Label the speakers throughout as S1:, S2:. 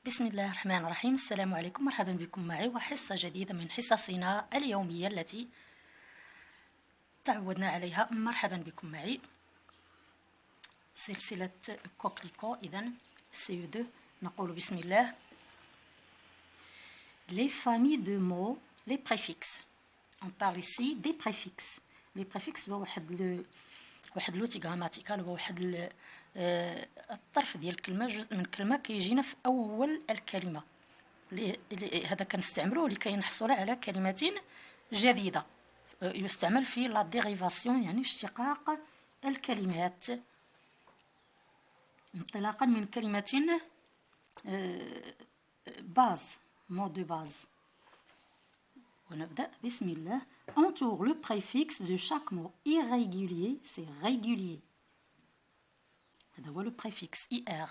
S1: بسم الله الرحمن الرحيم. السلام عليكم، مرحبا بكم معي وحصة جديدة من حصصنا اليومية التي تعودنا عليها. مرحبا بكم معي سلسلة كوكليكو. إذن CE2 نقول بسم الله. Les familles de mots, les préfixes. On parle ici des préfixes. Les préfixes هو واحد لوتي غراماتيكال، هو واحد الطرف ديال الكلمه، جزء من الكلمه كيجينا في اول الكلمه. هذا كنستعملوه لكي نحصل على كلمات جديده. يستعمل في لا ديريفاسيون، يعني اشتقاق الكلمات انطلاقا من كلمه باز، مو دو باز. ونبدأ بسم الله. Entoure le préfixe de chaque mot irrégulier, c'est régulier. هذا هو le préfixe IR.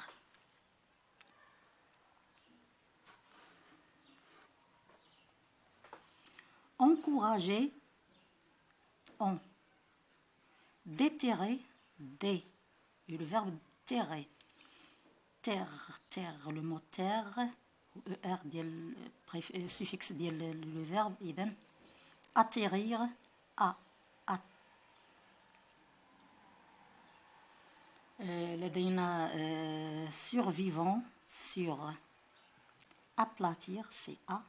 S1: Encourager, on. Déterrer, dé. Et le verbe terrer. Terre, le mot terre. ER ديال السوفيكس ديال لو فيرب. إذن atterrir, a. لدينا survivant, sur. Aplatir, c'est a.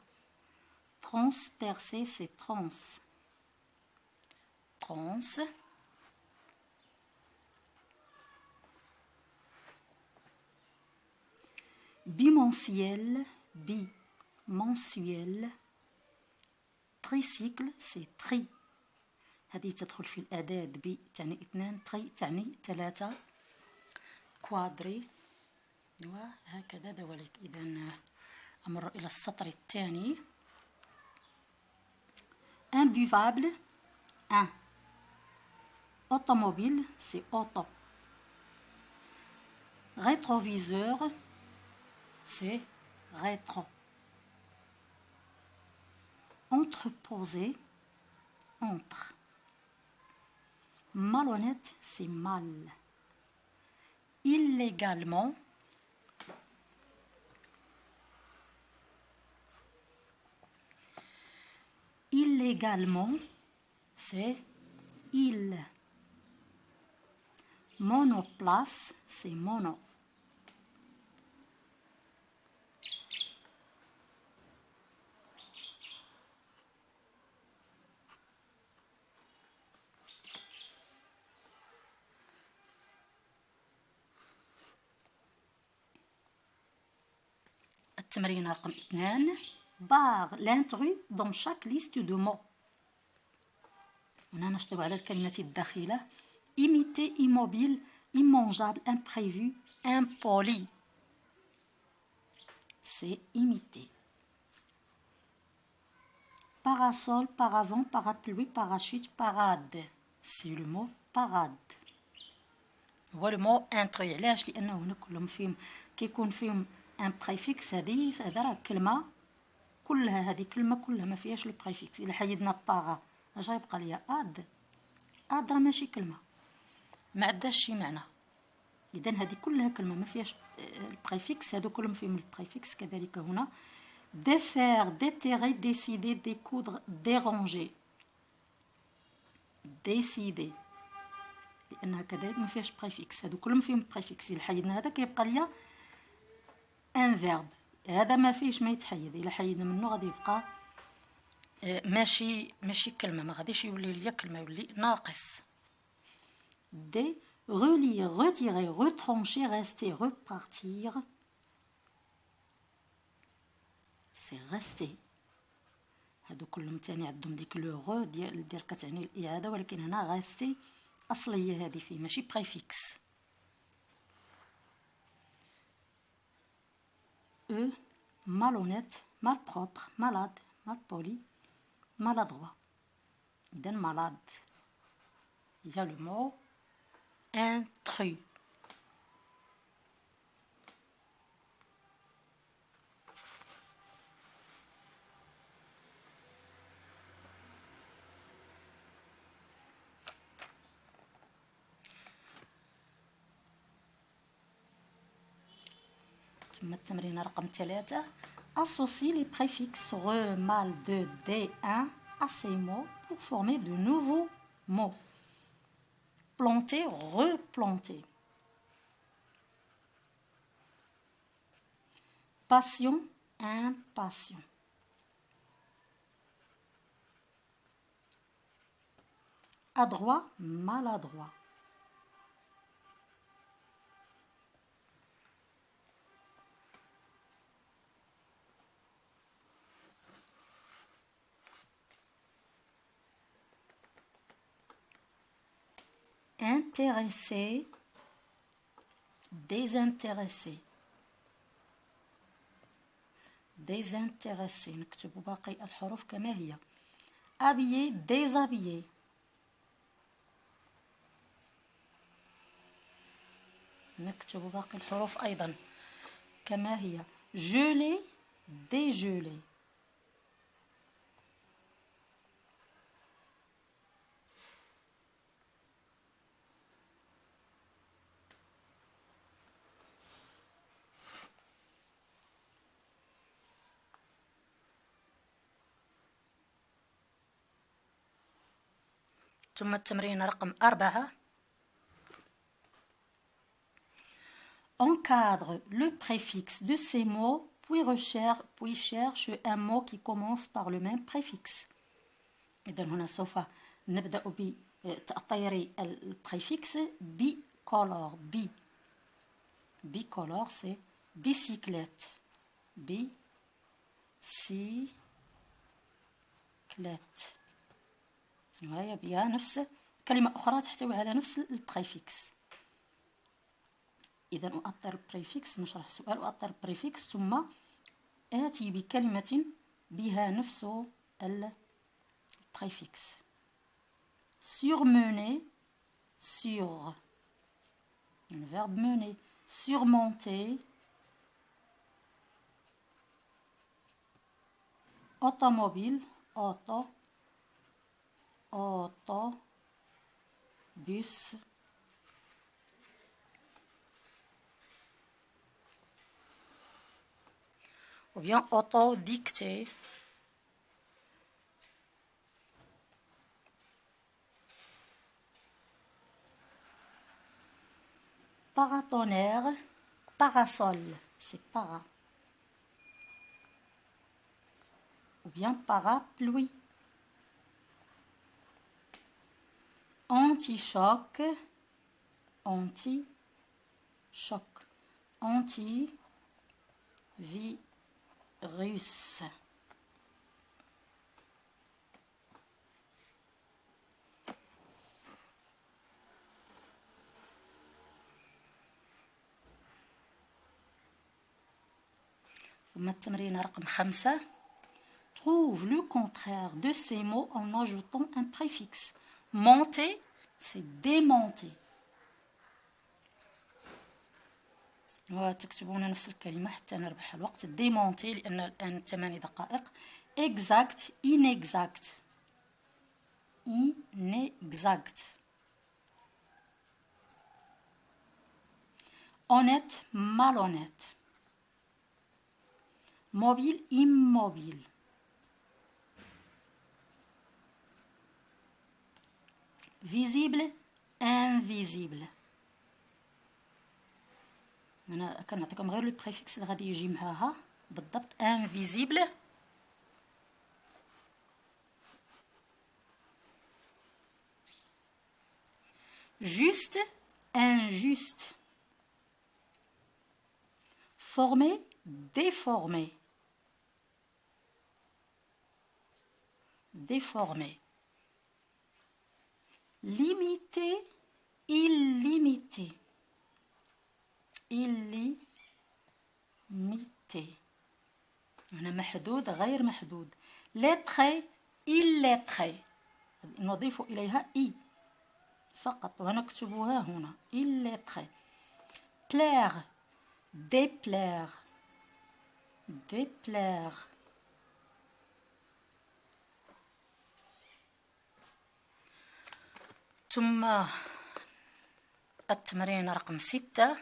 S1: Transpercer, c'est trans. Bimensuel, mensuel. tricycle, c'est tri. هذه تدخل في الأعداد. بي تعني 2، تري تعني 3. كوادري وهكذا ذلك. إذن أمر إلى السطر الثاني. imbuvable, un. automobile, c'est auto. rétroviseur, c'est rétro. Entreposer, entre. Malhonnête, c'est mal. Illégalement, c'est il. Monoplace, c'est mono. التمرين رقم 2. barre l'intrus dans chaque liste de mots. هنا نشطب على الكلمات الداخلة. imiter, immobile, immangeable, imprévu, impoli. C'est imiter. parasol, paravent, parapluie, parachute, parade. C'est le mot parade. هو le mot intrus. علاش؟ لأنه هنا كلهم فيهم كيكون فيهم ان بريفيكس. هذا راه كلمه كلها، هذه كلمه كلها ما فيهاش لو بريفيكس. الا حيدنا باغا اش غيبقى ليا؟ اد راه ماشي كلمه، ما عندهاش شي معنى. اذا هذه كلها كلمه ما فيهاش البريفيكس. هادو كلهم فيهم البريفيكس. كذلك هنا défaire, déterrer, décider, découdre, déranger. décider لانها كذلك ما فيهاش بريفيكس. هادو كلهم فيهم بريفيكس. الا حيدنا هذا كيبقى ليا ان فيرب. هذا ما فيهش ما يتحيد. الا حيدنا منه غادي يبقى ماشي كلمه، ما غاديش يولي ليا كلمه، يولي ناقص. دي relire, retirer, retrancher, rester, repartir. c'est rester. هادو كلهم تاني عندهم ديك لو غو ديال كتعني الاعاده، ولكن هنا غاستي اصليه هذه فيه ماشي بريفيكس. malhonnête, malpropre, malade, malpoli, maladroit. D'un malade. Il y a le mot intrus. ثم التمرين رقم 3. Associe les préfixes re, mal, de, des, un à ces mots pour former de nouveaux mots. Planter, replanter. Passion, impatient. Adroit, maladroit. Intéressé, désintéressé. désintéressé. نكتب باقي الحروف كما هي. habillé, déshabillé. نكتب باقي الحروف أيضا كما هي. gelé, dégelé. ثم التمرين رقم 4. Encadre le préfixe de ces mots, puis cherche un mot qui commence par le même préfixe. إذا هنا سوف نبدأ بتأطير البريفكس bicolore. bicolore c'est bicyclette. bicyclette. وهي بها نفس كلمة أخرى تحتوي على نفس البريفكس. إذا أؤطر البريفكس، نشرح سؤال أؤطر البريفكس ثم آتي بكلمة بها نفس البريفكس. surmener, sur le verbe mener. surmonter, automobile, bus. Ou bien auto-dictée. Paratonnerre, parasol, c'est para. Ou bien parapluie. Anti-choc, anti-choc. Anti-virus. ثم التمرين رقم 5. Trouve le contraire de ces mots en ajoutant un préfixe. Monter, c'est démonter. وتكتبون نفس الكلمة حتى نربح الوقت. démonter لأن الآن 8 دقائق. exact, inexact. inexact. honnête, malhonnête. mobile, immobile. visible, invisible. أنا كنعطيكم غير البريفكس اللي غادي يجي معاها بالضبط. invisible. juste, injuste. formé, déformé. déformé. limité, illimité. illimité. هنا محدود غير محدود. lettré, illettré. نضيف إليها إي فقط ونكتبها هنا. illettré. plaire, déplaire. déplaire. ثم التمرين رقم 6.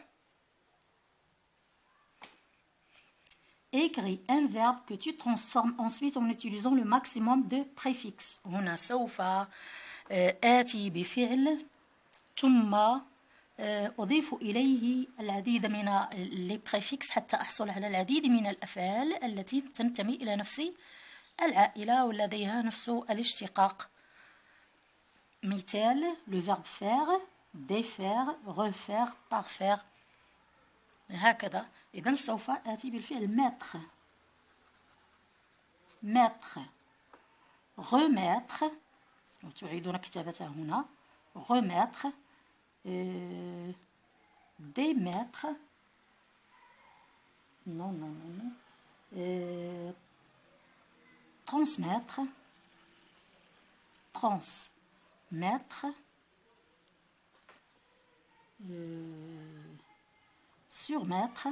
S1: écris un verbe que tu transformes ensuite en utilisant le maximum de préfixes. هنا سوف آتي بفعل ثم أضيف إليه العديد من البريفكس حتى أحصل على العديد من الأفعال التي تنتمي إلى نفس العائلة ولديها نفس الاشتقاق. مثال: le verbe faire, défaire, refaire, parfaire. هكذا. إذن سوف آتي بالفعل mettre, mettre, remettre. تعيدون كتابتها هنا. remettre, démettre, non, transmettre, transmettre, surmettre,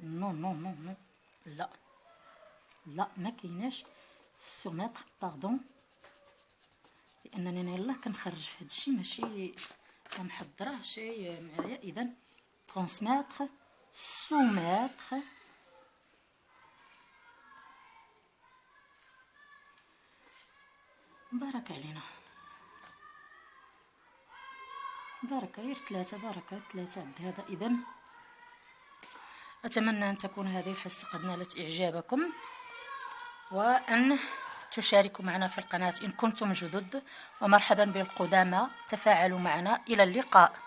S1: non, لا ما كايناش سوميتر باردون، لانني يلاه كنخرج في هذا الشيء ماشي كنحضره شيء معايا. اذا ترانسميتر، سوميتر، بارك علينا، بركة غير 3 بركة 3 عند هذا. إذن أتمنى أن تكون هذه الحصة قد نالت إعجابكم، وأن تشاركوا معنا في القناة إن كنتم جدد، ومرحبا بالقدامى، تفاعلوا معنا. إلى اللقاء.